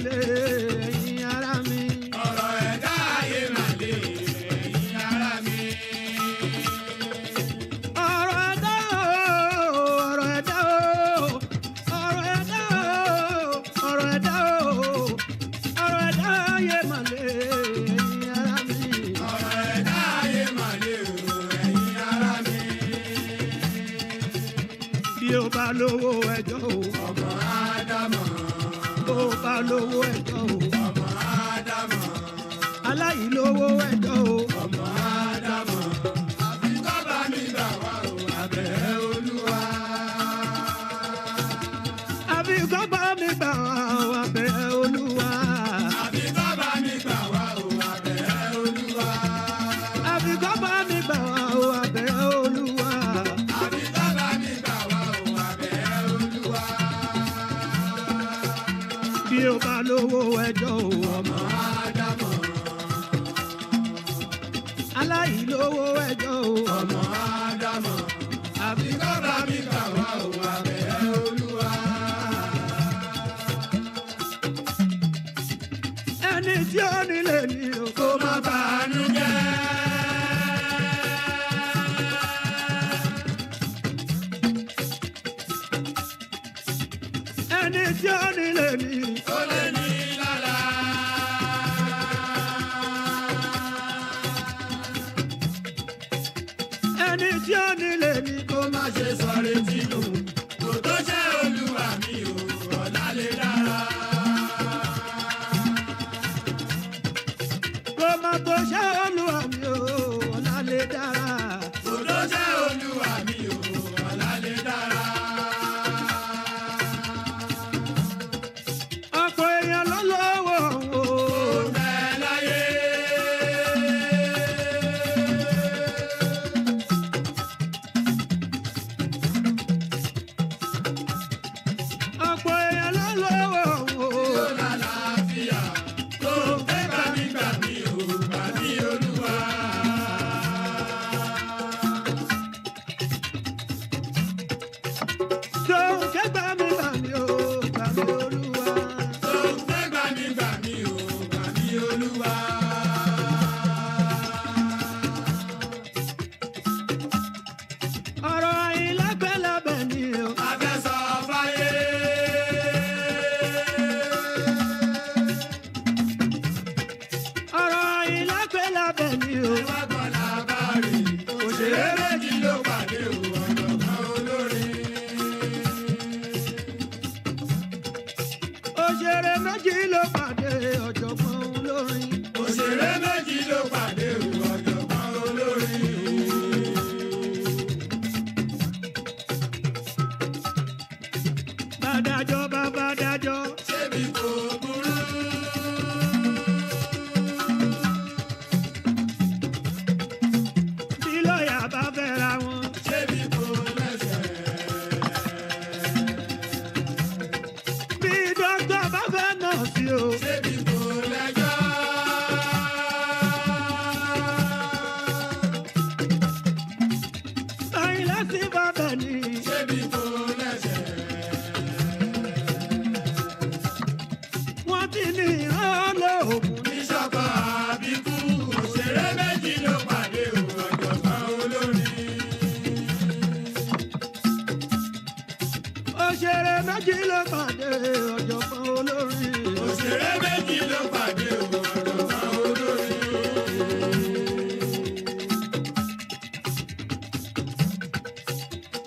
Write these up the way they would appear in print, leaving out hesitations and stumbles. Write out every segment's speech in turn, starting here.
lé ẹ̀yin ará mi. ọ̀rọ̀ ẹ̀dá ayé mà lè ẹ̀yin ará mi. ọ̀rọ̀ ẹ̀dá o ọ̀rọ̀ ẹ̀dá o ọ̀rọ̀ ẹ̀dá o ọ̀rọ̀ ẹ̀dá o ọ̀rọ̀ ẹ̀dá ayé mà lé ẹ̀yin ará mi. ọ̀rọ̀ ẹ̀dá ayé mà lè ẹ̀yin ará mi. bí o bá lówó ẹjọ́ o. ọmọ Ádámọ̀. bó o bá lówó ẹjọ́ o. ọmọ Ádámọ̀. aláìlówó ẹjọ́ o. ọmọ Ádámọ̀. àfi kọ́ bá mi gbà wá o abẹ́ Olúwa. àbí kọ́ bá mi gbà wá o abẹ́ Olúwa. àfi kọ́ bá mi gbà wá o abẹ́ Olúwa. àbí kọ́ bá mi gbà wá o abẹ́ Olúwa. àfi kọ́ bá mi gbà wá o abẹ́ Olúwa. bí o bá lówó ẹjọ́ o. ọmọ Ádámọ̀. aláìlówó ẹjọ́ o. ọmọ Ádámọ̀. àbí kọ́ bá mi gbà wá o abẹ́ Olúwa. ẹni tí ó nílé ní o. kó má bàánú jẹ́. ẹni tí ó nílé ní. ó lè ní lára. ẹni tí ó nílé ní. kó má ṣe sọ̀rọ̀ tìlù. kò tó ṣe Olúwa mi o ọ̀la lè dára. kó má tó ṣe Olúwa mi o ọ̀la lè dára. kò tó ṣe Olúwa mi o ọ̀la lè dára. ọ̀pọ̀ èèyàn ló lówó o. ó bẹ́ẹ̀ láyé. ọ̀pọ̀ èèyàn ló lówó o. ó lálàáfíà. tó fẹ́ gbà mí o gbà mí Olúwa. tó ń ké gbà mí o gbà mí Olúwa. tó fẹ́ gbà mí o gbà mí Olúwa. ọ̀rọ̀ àyìnlágbẹ́ lábẹ́ ni o. Abẹ́sọ̀ fáyé. ọ̀rọ̀ àyìnlágbẹ́ lábẹ́ ni o. Wá gbọ́ làbárì. Òṣèré méjì ló pàdé o, ọ̀jọ̀gbọ́n olórin. òṣèré méjì ló pàdé ọ̀jọ̀gbọ́n olórin. Òṣèré méjì ló pàdé o, ọ̀jọ̀gbọ́n olórin. bàdájọ́ bá bàdájọ́. Ṣébi kò burú. bí lọ́ọ̀yà bá fẹ́ra wọn. Ṣébi kò lẹ́sẹ̀. bí dókítà bá fẹ́ nọ́ọ̀sì o. Ṣébi kò lẹ́jọ́. àyìnlá sí bàbá ni. Ṣébi kò lẹ́sẹ̀. wọ́n ti ní ọlọ́ọ̀gùn. Bíṣọ̀pù Àbíkú. Òṣèré méjì ló pàdé o, ọ̀jọ̀gbọ́n olórin. òṣèré méjì ló pàdé ọ̀jọ̀gbọ́n olórin. Òṣèré méjì ló pàdé o, ọ̀jọ̀gbọ́n olórin.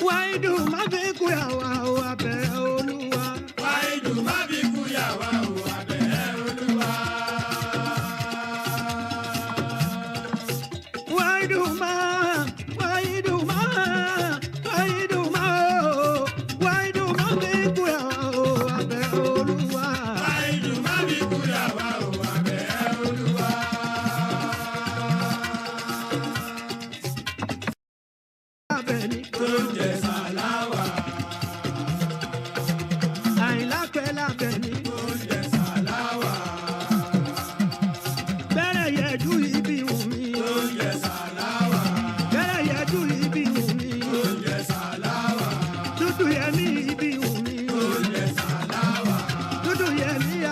wáìdù má fi kúyàwó abẹ́ Olúwa. Wáìdù má fi kú yàwá o, abẹ́ Olúwa.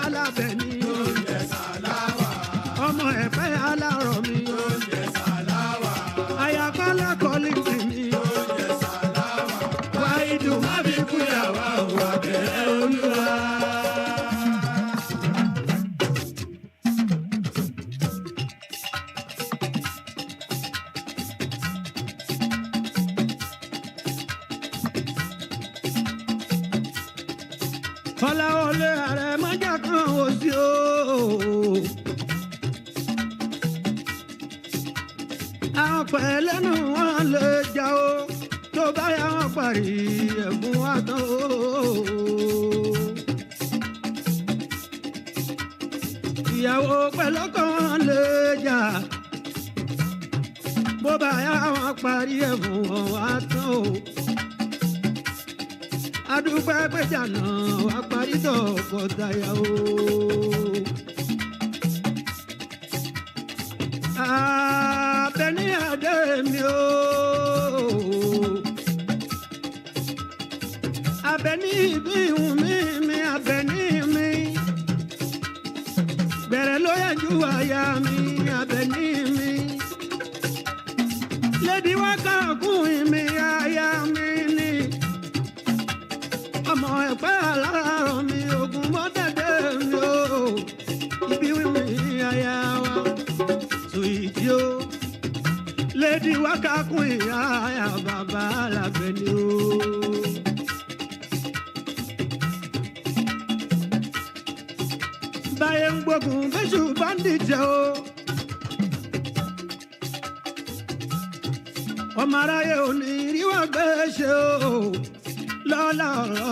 alábẹ́ni. Oúnjẹ sàláwà. Ọmọ ẹ̀fẹ́ alárọ̀ mi. Oúnjẹ sàláwà. Àyàkọ́lá kọ́lí tì mí. Oúnjẹ sàláwà. Wáìdù má Má fi kúyàwó àwọn abẹ́rẹ́ olúwa. Kọ́láwọlé ààrẹ mọ́jà kan ò sí o. Àwọn pẹ̀lẹ́nu wọn lè jà o. Tó bá yà wọ́n parí ẹ̀bùn wa tán o. Ìyàwó pẹ̀lọ́kọ wọn lè jà. Bó bá yà wọ́n parí ẹ̀bùn wa tán o. Adúpẹ́ péjà náà wá parí tọkọtaya o. Àbẹ̀ní adé mi o. Àbẹ̀ní ìbíhùn mi Àbẹ̀ní mi. Bẹ̀rẹ̀ ló yẹjú àyà mi Àbẹ̀ní mi. Lédi wákàkùn mi àyà mi ni. Ọmọ ẹ̀pẹ́ alárọ̀ mi ogun mọ́tẹ́dẹ́ mi o. Ibi wíwí aya wa tó ìdí o. Lédi wákàkùn ìyá aya bàbá Alábẹ́ni o. Báyé ń gbógun bẹ́sù bá ń dìjẹ́ o. Ọmọ aráyé ò ní rí wá gbéṣẹ́ o. Lọ́lá ọ̀rọ̀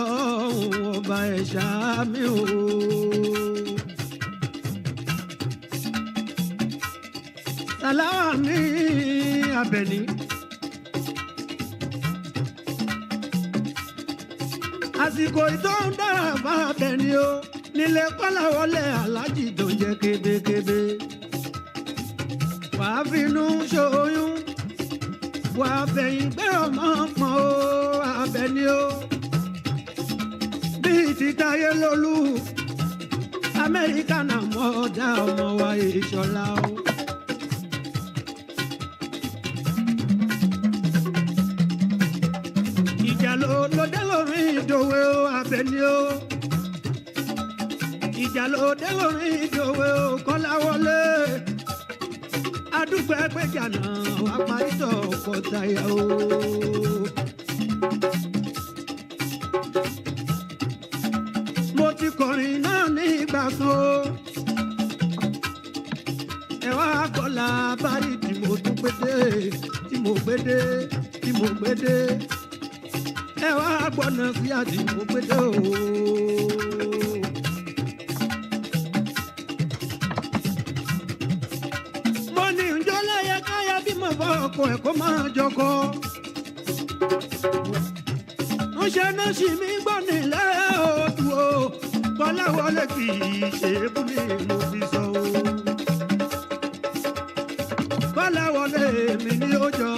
ọba ẹ̀ṣá mi o. Sàláwà ní Àbẹ̀ní. Àsìkò ìtọ́ ń dára bá Àbẹ̀ní o. Nílé Kọ́láwọlé aláàjì tó jẹ́ kébékébé. Wàá finú ṣoyún. Wàá fẹ̀yìn gbé ọmọ pọ̀n o Àbẹ̀ní o. Bíi ti Táyé Lolú. Amẹ́ríkà náà mọ̀ ọ́dá ọmọ wa Ìṣọ̀lá o. Ìjà ló dé lórí ìdòwe o Àbẹ̀ní o. Ìjà ló dé lórí ìdòwe o Kọ́láwọlé. Adúpẹ́ péjà náà wá parí tọkọtaya o. Mo ti kọrin náà nígbà kan o. Ẹ wá kọ́lá bárí tí mo tún pété tí mo gbédé tí mo gbédé. Ẹ wá gbọ́nà sí àti mo pété o. Mo ní ǹjọ́ lẹ́yẹ káyà bí mo bọ́ ọkọ ẹ̀ kó máa jọkọ. Ń ṣe náà ṣì mí gbọ́ nílẹ̀ òdu o. Kọ́láwọlé kì í ṣe é bú ni mo fi sọ o. Kọ́láwọlé èmi ní ọjọ́,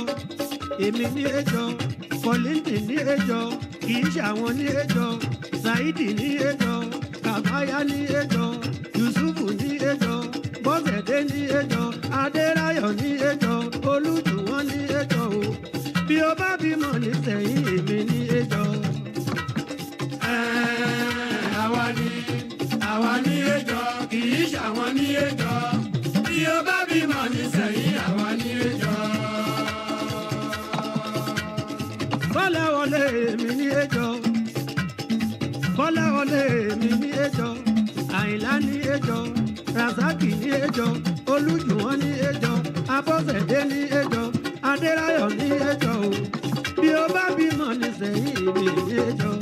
èmi ní ẹjọ́, Kọ́líńtì ní ẹjọ́, kì í ṣe àwọn ní ẹjọ́, Sáídì ní ẹjọ́, Kàfáyá ní ẹjọ́, Yùsúfù ní ẹjọ́, Bọ́sẹ̀dé ní ẹjọ́, Adéráyọ̀ ní ẹjọ́, Olújùwọ́n ní ẹjọ́ o. Bí o bá bímọ nísẹ̀yìn èmi ní ẹjọ́. Àwa ní ẹjọ́ kì í ṣàwọn ní ẹjọ́. Bí o bá bímọ nísẹ̀yìn àwa ní ẹjọ́. Kọ́láwọlé èmi ní ẹjọ́. Kọ́láwọlé èmi ní ẹjọ́. Àyìnlá ní ẹjọ́. Rasaki ní ẹjọ́. Olújùwọ́n ní ẹjọ́. Abọ́sẹ̀dé ní ẹjọ́. Adéráyọ̀ ní ẹjọ́ o. Bí o bá bímọ nísẹ̀yìn èmi ní ẹjọ́.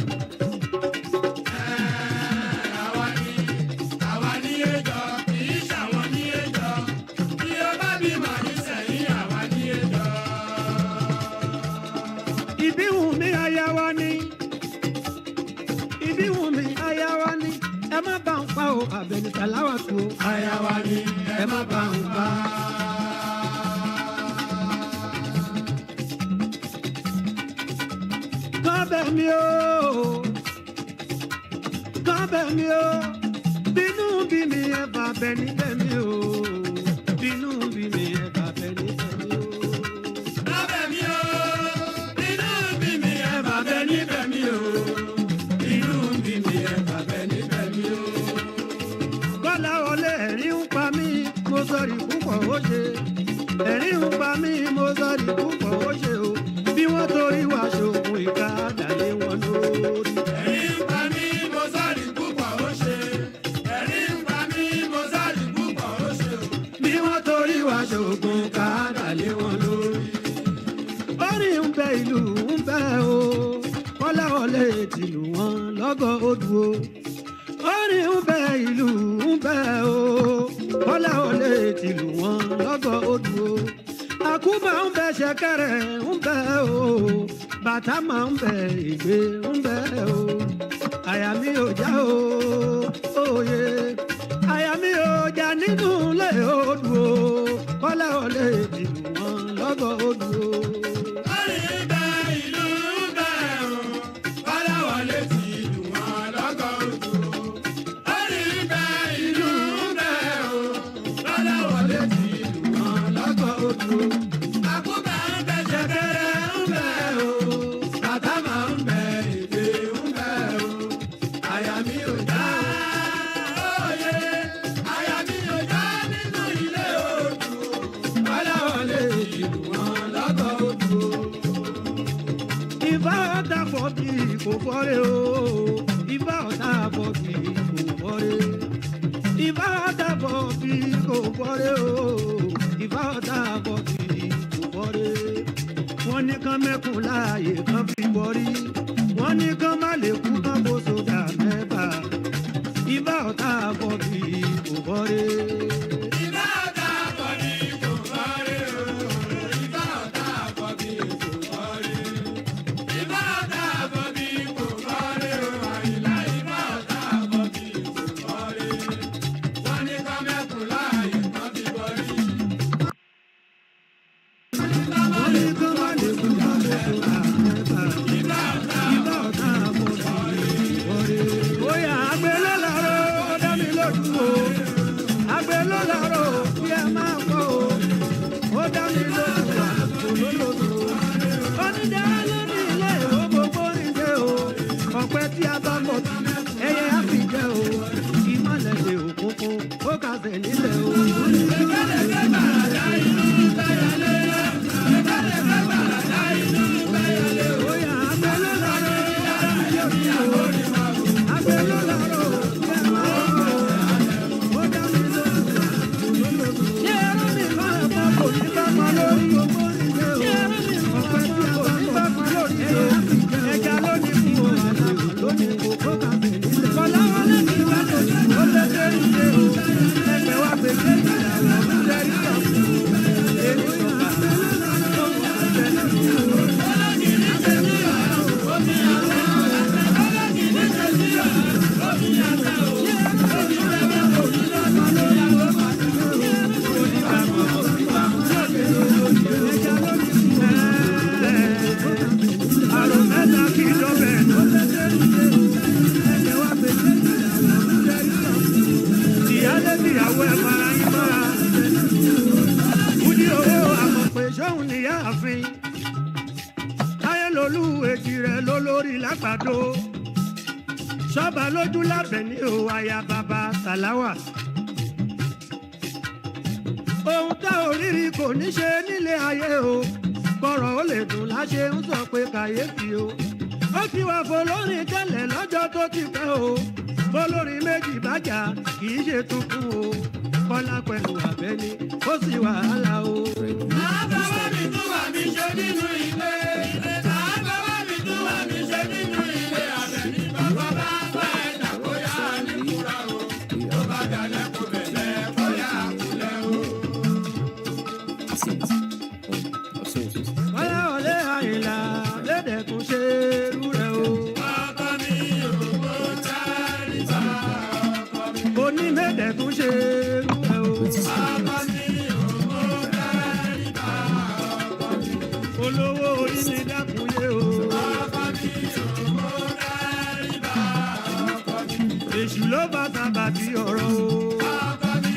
Àwa ní ẹjọ́ kì í ṣàwọn ní ẹjọ́. Bí o bá bímọ nísẹ̀yìn àwa ní ẹjọ́. Ìbíhùn mi aya wa ni. Ìbíhùn mi aya wa ni. Ẹ má bá ń pa o Àbẹ̀ní Sàláwà tó. Aya wa ni ẹ má bá ń bá. Kábẹ̀ mi o. Kábẹ̀ mi o. Bínú bẹ níbẹ̀ mi o. Bínú bí mi ẹ bá bẹ níbẹ̀ mi o. Lábẹ́ mi o, inú bí mi ẹ bá bẹ níbẹ̀ mi o. Inú bí mi ẹ bá bẹ níbẹ̀ mi o. Kọ́lá wọlé ẹ̀rín ń pa mí, mo sọ̀rí púpọ̀ ó ṣe. Ẹ̀rín ń pa mí, mo sọ̀rí púpọ̀ ó ṣe o. Bí wọ́n torí wá ṣògùn ìka àdàlé wọn lórí. Ẹ̀rín ń pa mí, mo sọ̀rí púpọ̀ ó ṣe. Ẹ̀rín ń pa mí, mo sọ̀rí púpọ̀ ó ṣe o. Bí wọ́n torí wá ṣògùn ìka àdàlé wọn lórí. Orin ń bẹ ìlú ń bẹ o. Kọ́lá wọlé tìlù wọn lọ́gọ̀ odò o. Orin ń bẹ ìlú ń bẹ o. Kọ́lá wọlé tìlù wọn lọ́gọ̀ odò o. Àkúbà ń bẹ ṣẹ̀kẹ̀rẹ̀ ń bẹ o. Bàtà máa ń bẹ ìgbé ń bẹ o. Àyà mi ò já o, òye. Àyà mi ò já nínú ilé odò o. Kọ́lá wọlé tìlù wọn lọ́gọ̀ odò o. Orin ń bẹ, ìlú ń bẹ o. Kọ́lá wọlé ti ìlú wọn lọ́gọ̀ odò. Orin ń bẹ, ìlú ń bẹ o. Kọ́lá wọlé ti ìlú wọn lọ́gọ̀ odò. Àkúbà ń bẹ, ṣẹ̀kẹ̀rẹ̀ ń bẹ o. Bàtà máa ń bẹ, èdè ń bẹ o. Àyà mi ò já, òye. Àyà mi ò já nínú ilé odò. Kọ́lá wọlé ti ìlú wọn lọ́gọ̀ odò. Ìbá ọ̀tá fọ́bí kò fọ́rẹ́ o. Ìbá ọ̀tá fọ́bí kò fọ́rẹ́. Ìbá ọ̀tá fọ́bí kò fọ́rẹ́ o. Ìbá ọ̀tá fọ́bí kò fọ́rẹ́. Wọ́n ní kán mẹ́kùn láàyè kan fi bọ́rí. Wọ́n ní kán má lè kú kán bó sódà mẹ́fà. Ìbá ọ̀tá fọ́bí kò fọ́rẹ́. Ìbá ọ̀tá àbọ̀bí kò fọ́rẹ́ o. Ìbá ọ̀tá àbọ̀bí kò fọ́rẹ́. Ìbá ọ̀tá àbọ̀bí kò fọ́rẹ́ o. Àyìnlá ìbá ọ̀tá àbọ̀bí kò fọ́rẹ́. Wọ́n ní ká mẹ́kùn láàyè kan fi bọ́rí. Wọ́n ní kán má lè kú kán bó sódà mẹ́fà. Ìbá ọ̀tá Ìbá ọ̀tá fọ́bí kò fọ́rẹ́. Bóyá àgbẹ̀ ló láró, ó dá mi lójú o. Àgbẹ̀ ló láró, kí ẹ máa kọ́ o. Ó dá mi lójú àtòlólòdò. Onídàá ló ní ilé ìwé gbogbo níjẹ́ o. Ọ̀pẹ tí a bá mọ̀ tí ẹyẹ á fi jẹ́ o. Ìmọ̀lẹ̀ lè òkùnkùn, ó kàsẹ̀ nílẹ̀ o. Ẹgbẹ́lẹ́gbẹ́ bàràdá inú bẹ́yẹlé. Ẹgbẹ́lẹ́gbẹ́ bàràdá inú bẹ́yẹlé. Bóyá àgbẹ̀ ló láró, ó dá mi lójú o. Àgbẹ̀ ló láró, kí ẹ máa kọ́ o. Ó dá mi lójú àtòlólòdò. Ṣé ẹrú mi máa bọ́ kò ní bá pa lórí gbogbo níjẹ́ o? Ọ̀pẹ tí a bá mọ̀ bá pa lórí ẹyẹ á fi jẹ́ o. Ẹja ló ní kú o, àdàmọ̀ ló ní kú, ó kàsẹ̀ nílẹ̀. Kọ̀láwọlé kì í wá lójú, ó lé dé ilé o. Ẹgbẹ́ wa pè é ìyàwó ọ̀dúnrẹ́ ìgbà fún un. Èmi sọ̀kà, ó mú àṣẹ lẹ́nu o. Àrùn mẹ́ta kì í dọ́bẹ̀, ó lé dé ilé o. Ẹgbẹ́ wa pè é ìyàwó ọ̀dúnrẹ́ ìgbà fún un. Ìyálé tìyàwó ẹ̀ fara yín mọ́ra. Fúdí owó àmọ̀pé sóhun níyà àfin. Táyélolú èjì rẹ̀ lólórí lágbàdo. Sọ́ba lójú lábẹ́ ní o aya bàbá Sàláwà. Ohun tá ò rírí kò ní ṣe nílé ayé o. Kọ̀rọ̀ ó lè dùn láṣẹ ń sọ pé kàyéfì o. Ó ti wà fọlọ́rin tẹ́lẹ̀ lọ́jọ́ tó ti pẹ́ o. Fọlọ́rin méjì bájà kì í ṣe tuntun o. Kọ́lá pẹ̀lú Àbẹ́ní ó sì wàhálà o. Àbáwá mi tún wà mí ṣe nínú ilé. Àbáwá mi tún wà mí ṣe nínú ilé. Àbẹ̀ní bàbá bá bá ẹ̀dá bóyá nípúra o. Tó bá dalẹ̀ kó bẹ̀lẹ̀ bóyá àkúlẹ̀ o. Kọ́lá wọlé Àyìnlá lédèkùn ṣe irú rẹ̀ o. Ọkọ mi ò kó jáde bá ọkọ mi. Onímẹ̀dẹ̀kùn ṣe irú rẹ̀ o. Ọkọ mi ò kó jáde bá ọkọ mi. Olówó orí ni dákúnlé o. Ọkọ mi ò kó jáde bá ọkọ mi. Èṣù ló bá sábàbí ọ̀rọ̀ o. Ọkọ mi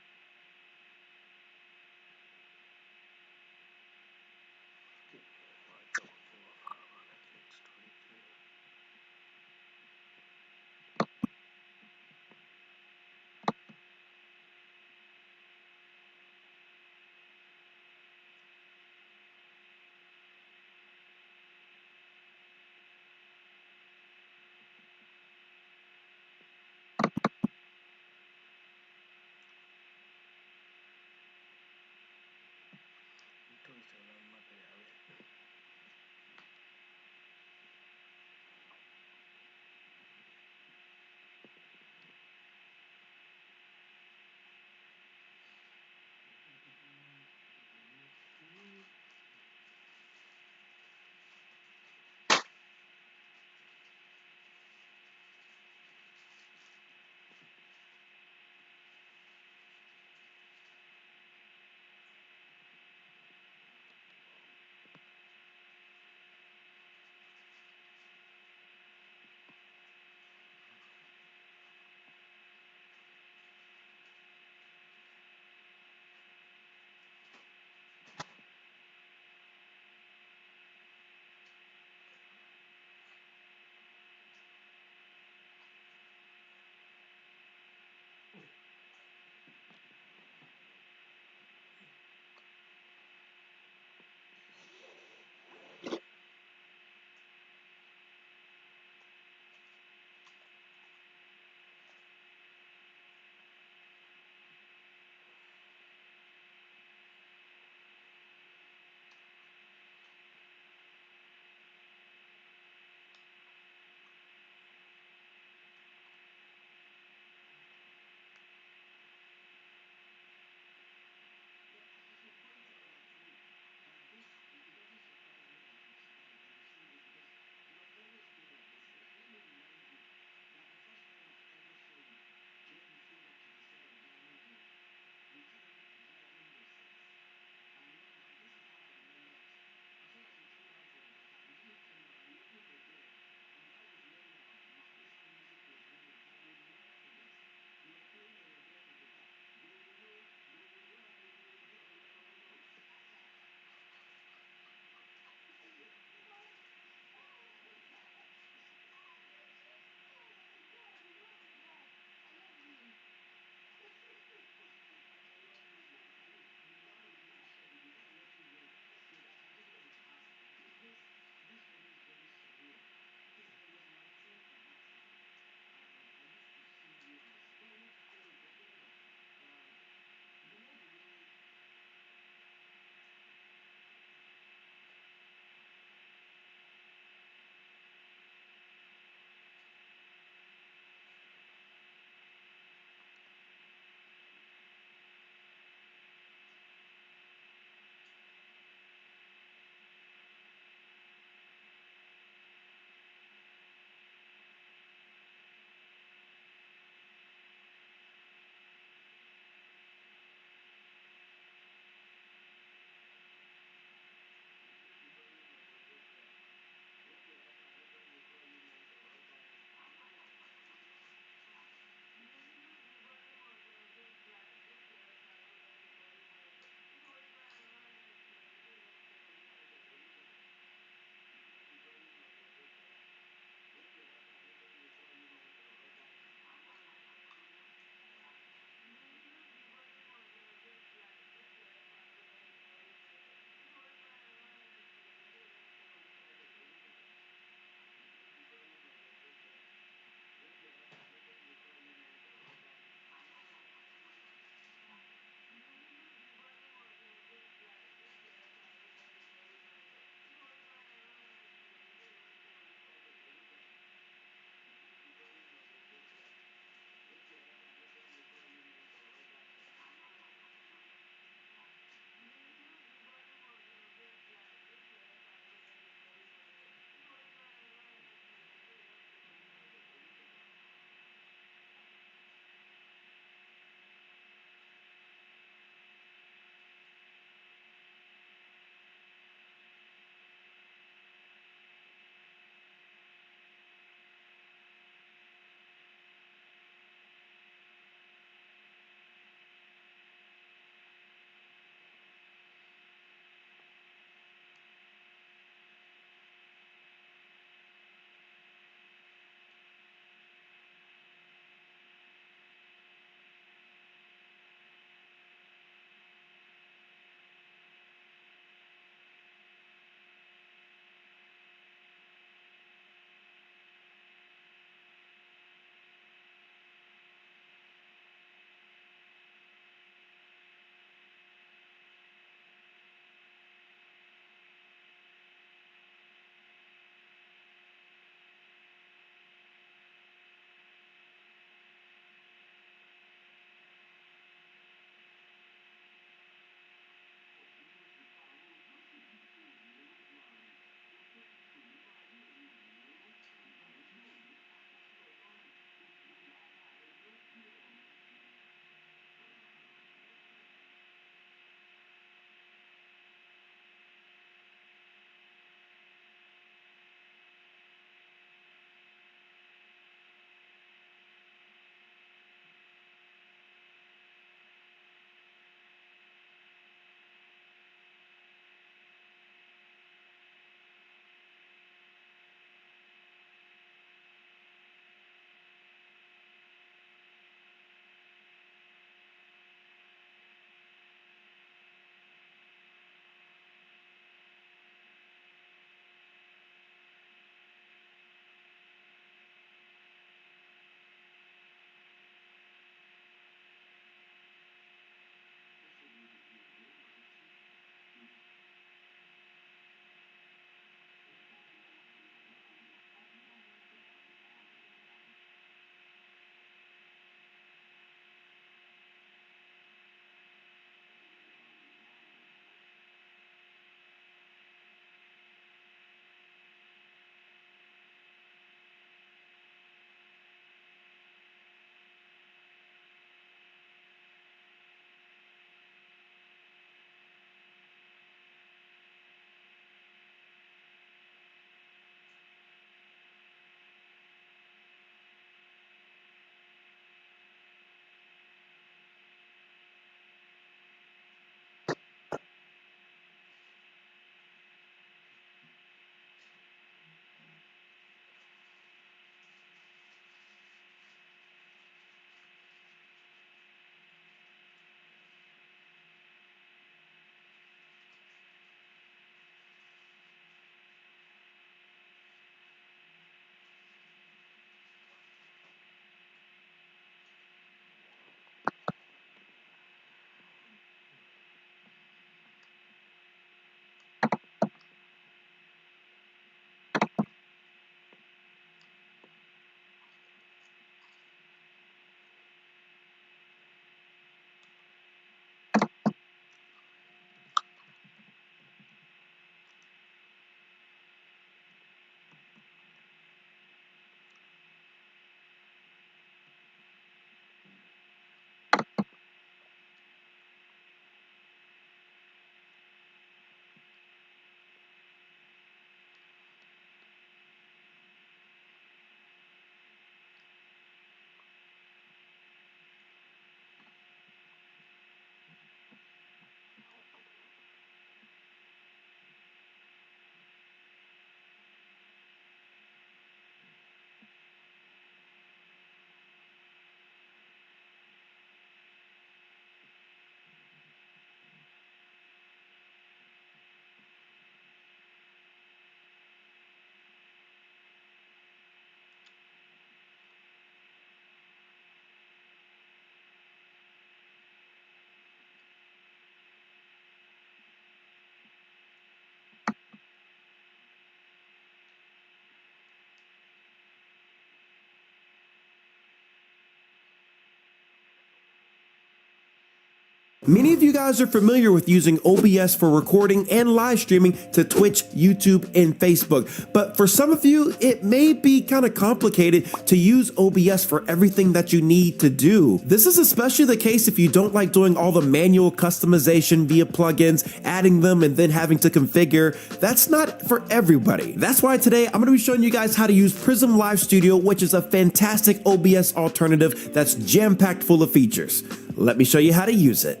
Many of you guys are familiar with using OBS for recording and live streaming to Twitch, YouTube, and Facebook. But for some of you, it may be kind of complicated to use OBS for everything that you need to do. This is especially the case if you don't like doing all the manual customization via plugins, adding them, and then having to configure. That's not for everybody. That's why today I'm going to be showing you guys how to use Prism Live Studio, which is a fantastic OBS alternative that's jam-packed full of features. Let me show you how to use it.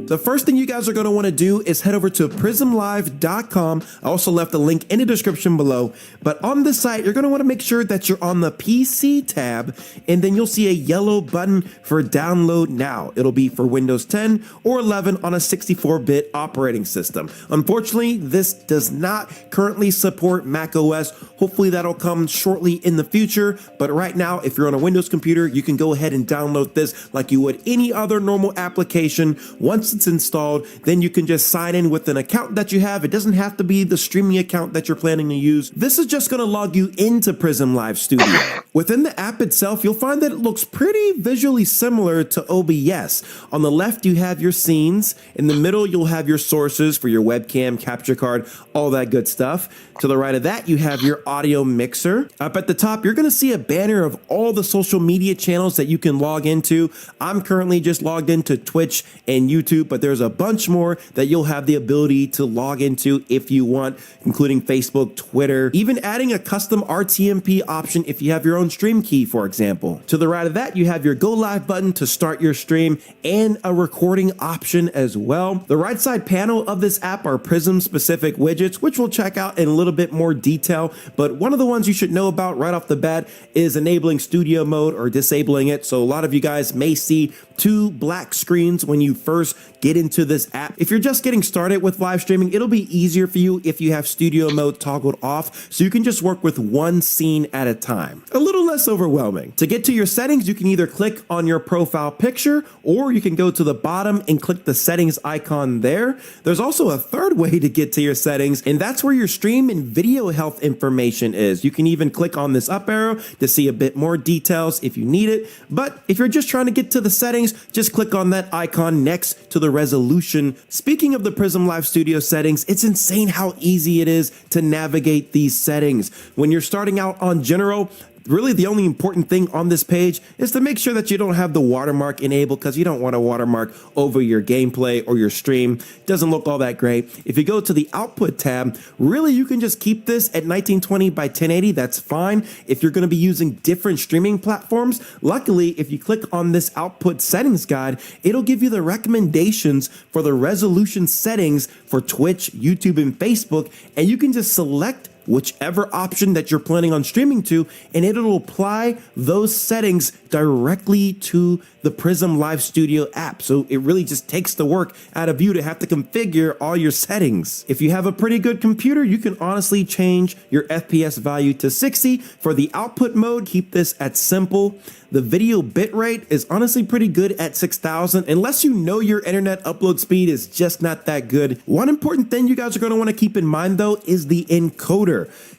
The first thing you guys are going to want to do is head over to prismlive.com. I also left a link in the description below. But on this site, you're going to want to make sure that you're on the PC tab, and then you'll see a yellow button for download now. It'll be for Windows 10 or 11 on a 64-bit operating system. Unfortunately, this does not currently support Mac OS. Hopefully that'll come shortly in the future. But right now, if you're on a Windows computer, you can go ahead and download this like you would any other normal application. Once it's installed, then you can just sign in with an account that you have. It doesn't have to be the streaming account that you're planning to use. This is just going to log you into Prism Live Studio. Within the app itself, you'll find that it looks pretty visually similar to OBS. On the left, you have your scenes. In the middle, you'll have your sources for your webcam, capture card, all that good stuff. To the right of that, you have your audio mixer. Up at the top, you're going to see a banner of all the social media channels that you can log into. I'm currently just logged into Twitch and YouTube, but there's a bunch more that you'll have the ability to log into if you want, including Facebook, Twitter, even adding a custom RTMP option if you have your own stream key, for example. To the right of that, you have your go live button to start your stream and a recording option as well. The right side panel of this app are Prism specific widgets, which we'll check out in a little bit more detail. But one of the ones you should know about right off the bat is enabling studio mode or disabling it. So a lot of you guys may see two black screens when you first get into this app. If you're just getting started with live streaming, it'll be easier for you if you have studio mode toggled off, so you can just work with one scene at a time. A little less overwhelming. To get to your settings, you can either click on your profile picture, or you can go to the bottom and click the settings icon there. There's also a third way to get to your settings, and that's where your stream and video health information is. You can even click on this up arrow to see a bit more details if you need it. But if you're just trying to get to the settings, just click on that icon next to the resolution. Speaking of the Prism Live Studio settings, it's insane how easy it is to navigate these settings. When you're starting out on general, really the only important thing on this page is to make sure that you don't have the watermark enabled, because you don't want a watermark over your gameplay or your stream. It doesn't look all that great. If you go to the output tab, really you can just keep this at 1920 by 1080. That's fine if you're going to be using different streaming platforms. Luckily, if you click on this output settings guide, it'll give you the recommendations for the resolution settings for Twitch, YouTube, and Facebook, and you can just select whichever option that you're planning on streaming to, and it'll apply those settings directly to the Prism Live Studio app. So it really just takes the work out of you to have to configure all your settings. If you have a pretty good computer, you can honestly change your FPS value to 60. For the output mode, keep this at simple. The video bitrate is honestly pretty good at 6,000, unless you know your internet upload speed is just not that good. One important thing you guys are going to want to keep in mind though is the encoder.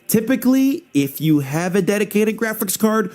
Typically, if you have a dedicated graphics card,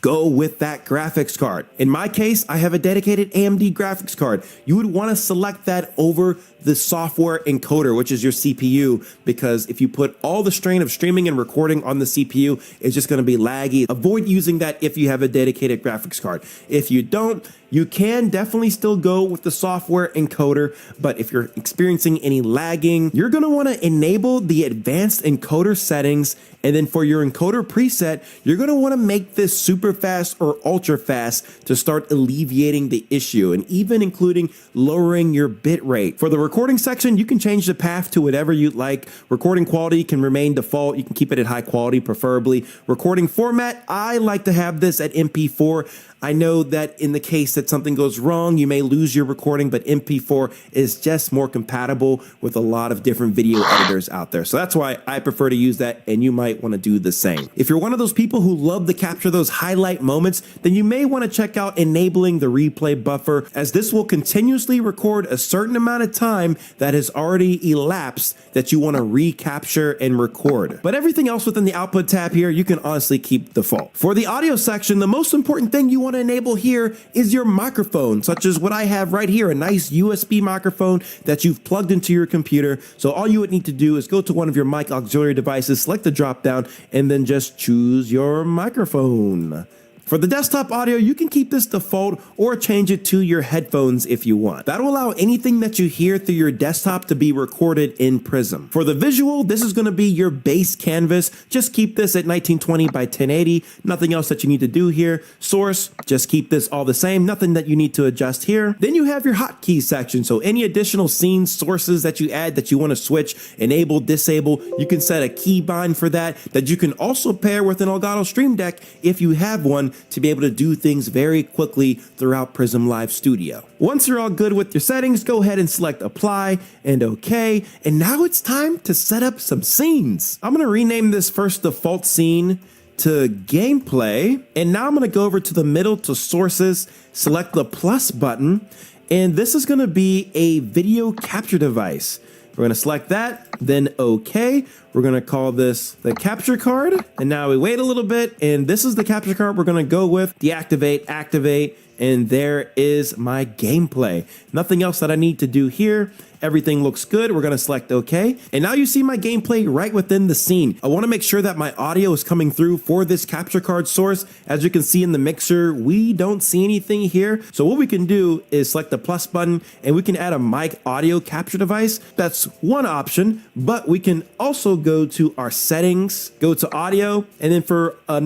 go with that graphics card. In my case, I have a dedicated AMD graphics card. You would want to select that over the software encoder, which is your CPU, because if you put all the strain of streaming and recording on the CPU, it's just going to be laggy. Avoid using that if you have a dedicated graphics card. If you don't, you can definitely still go with the software encoder, but if you're experiencing any lagging, you're going to want to enable the advanced encoder settings, and then for your encoder preset, you're going to want to make this super fast or ultra fast to start alleviating the issue, and even including lowering your bit rate. For the recording section, you can change the path to whatever you'd like. Recording quality can remain default. You can keep it at high quality, preferably. Recording format, I like to have this at MP4. I know that in the case that something goes wrong, you may lose your recording, but MP4 is just more compatible with a lot of different video editors out there. So that's why I prefer to use that, and you might want to do the same. If you're one of those people who love to capture those highlights highlight moments, then you may want to check out enabling the replay buffer, as this will continuously record a certain amount of time that has already elapsed that you want to recapture and record. But everything else within the output tab here, you can honestly keep default. For the audio section, the most important thing you want to enable here is your microphone, such as what I have right here, a nice USB microphone that you've plugged into your computer. So all you would need to do is go to one of your mic auxiliary devices, select the drop down, and then just choose your microphone. For the desktop audio, you can keep this default or change it to your headphones if you want. That'll allow anything that you hear through your desktop to be recorded in Prism. For the visual, this is going to be your base canvas. Just keep this at 1920 by 1080. Nothing else that you need to do here. Source, just keep this all the same. Nothing that you need to adjust here. Then you have your hotkey section. So any additional scenes, sources that you add that you want to switch, enable, disable, you can set a keybind for that you can also pair with an Elgato Stream Deck if you have one, to be able to do things very quickly throughout Prism Live Studio. Once you're all good with your settings, go ahead and select apply and OK. And now it's time to set up some scenes. I'm going to rename this first default scene to gameplay. And now I'm going to go over to the middle to sources, select the plus button. And this is going to be a video capture device. We're going to select that, then OK. We're going to call this the capture card. And now we wait a little bit, and this is the capture card we're going to go with. Deactivate, activate, and there is my gameplay. Nothing else that I need to do here. Everything looks good. We're going to select OK. And now you see my gameplay right within the scene. I want to make sure that my audio is coming through for this capture card source. As you can see in the mixer, we don't see anything here. So what we can do is select the plus button, and we can add a mic audio capture device. That's one option, but we can also go to our settings, go to audio, and then for another